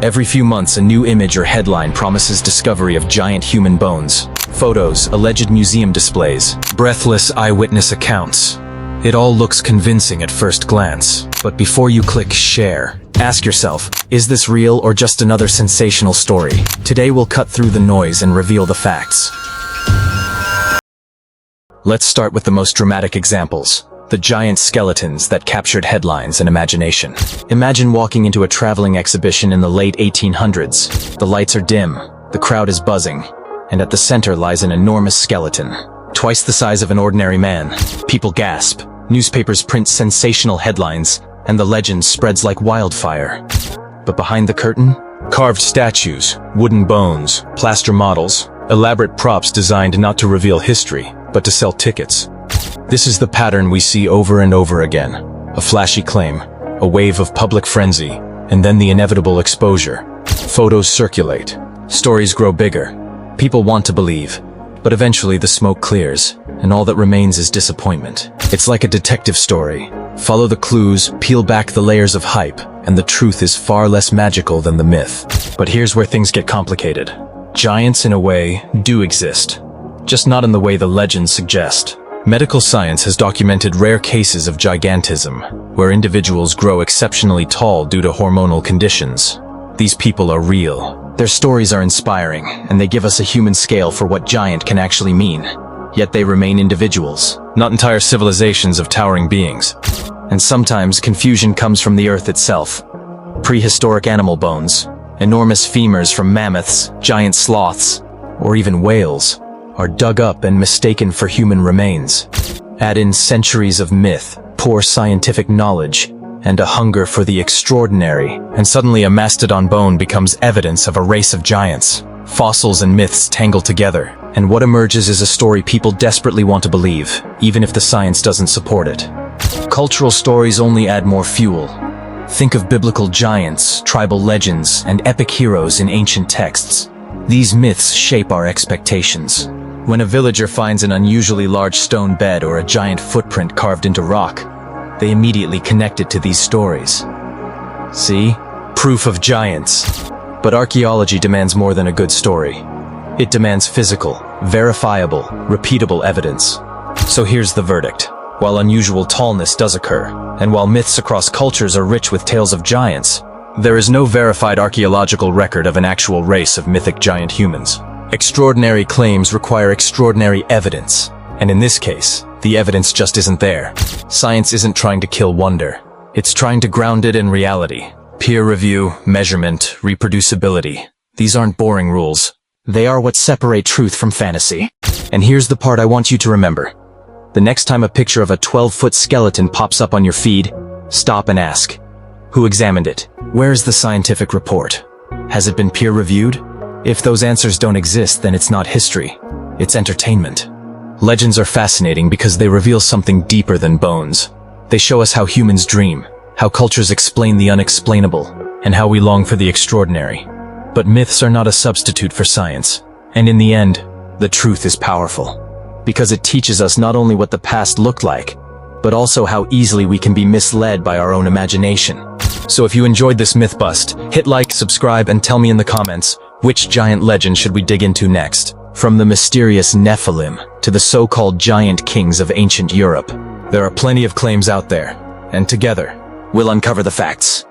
Every few months, a new image or headline promises discovery of giant human bones. Photos, alleged museum displays, breathless eyewitness accounts. It all looks convincing at first glance. But before you click share, ask yourself, is this real or just another sensational story? Today we'll cut through the noise and reveal the facts. Let's start with the most dramatic examples. The giant skeletons that captured headlines and imagination. Imagine walking into a traveling exhibition in the late 1800s. The lights are dim, the crowd is buzzing, and at the center lies an enormous skeleton, twice the size of an ordinary man. People gasp, newspapers print sensational headlines, and the legend spreads like wildfire. But behind the curtain, carved statues, wooden bones, plaster models, elaborate props designed not to reveal history, but to sell tickets. This is the pattern we see over and over again. A flashy claim, a wave of public frenzy, and then the inevitable exposure. Photos circulate. Stories grow bigger. People want to believe. But eventually the smoke clears, and all that remains is disappointment. It's like a detective story. Follow the clues, peel back the layers of hype, and the truth is far less magical than the myth. But here's where things get complicated. Giants, in a way, do exist. Just not in the way the legends suggest. Medical science has documented rare cases of gigantism, where individuals grow exceptionally tall due to hormonal conditions. These people are real. Their stories are inspiring, and they give us a human scale for what giant can actually mean. Yet they remain individuals, not entire civilizations of towering beings. And sometimes confusion comes from the earth itself. Prehistoric animal bones, enormous femurs from mammoths, giant sloths, or even whales, are dug up and mistaken for human remains. Add in centuries of myth, poor scientific knowledge, and a hunger for the extraordinary, and suddenly a mastodon bone becomes evidence of a race of giants. Fossils and myths tangle together, and what emerges is a story people desperately want to believe, even if the science doesn't support it. Cultural stories only add more fuel. Think of biblical giants, tribal legends, and epic heroes in ancient texts. These myths shape our expectations. When a villager finds an unusually large stone bed or a giant footprint carved into rock, they immediately connect it to these stories. See? Proof of giants. But archaeology demands more than a good story. It demands physical, verifiable, repeatable evidence. So here's the verdict. While unusual tallness does occur, and while myths across cultures are rich with tales of giants, there is no verified archaeological record of an actual race of mythic giant humans. Extraordinary claims require extraordinary evidence, and in this case, the evidence just isn't there. Science isn't trying to kill wonder. It's trying to ground it in reality. Peer review, measurement, reproducibility. These aren't boring rules. They are what separate truth from fantasy. And here's the part I want you to remember. The next time a picture of a 12-foot skeleton pops up on your feed, stop and ask, who examined it? Where's the scientific report? Has it been peer-reviewed? If those answers don't exist, then it's not history. It's entertainment. Legends are fascinating because they reveal something deeper than bones. They show us how humans dream, how cultures explain the unexplainable, and how we long for the extraordinary. But myths are not a substitute for science. And in the end, the truth is powerful. Because it teaches us not only what the past looked like, but also how easily we can be misled by our own imagination. So if you enjoyed this myth bust, hit like, subscribe, and tell me in the comments, which giant legend should we dig into next? From the mysterious Nephilim to the so-called giant kings of ancient Europe, there are plenty of claims out there, and together, we'll uncover the facts.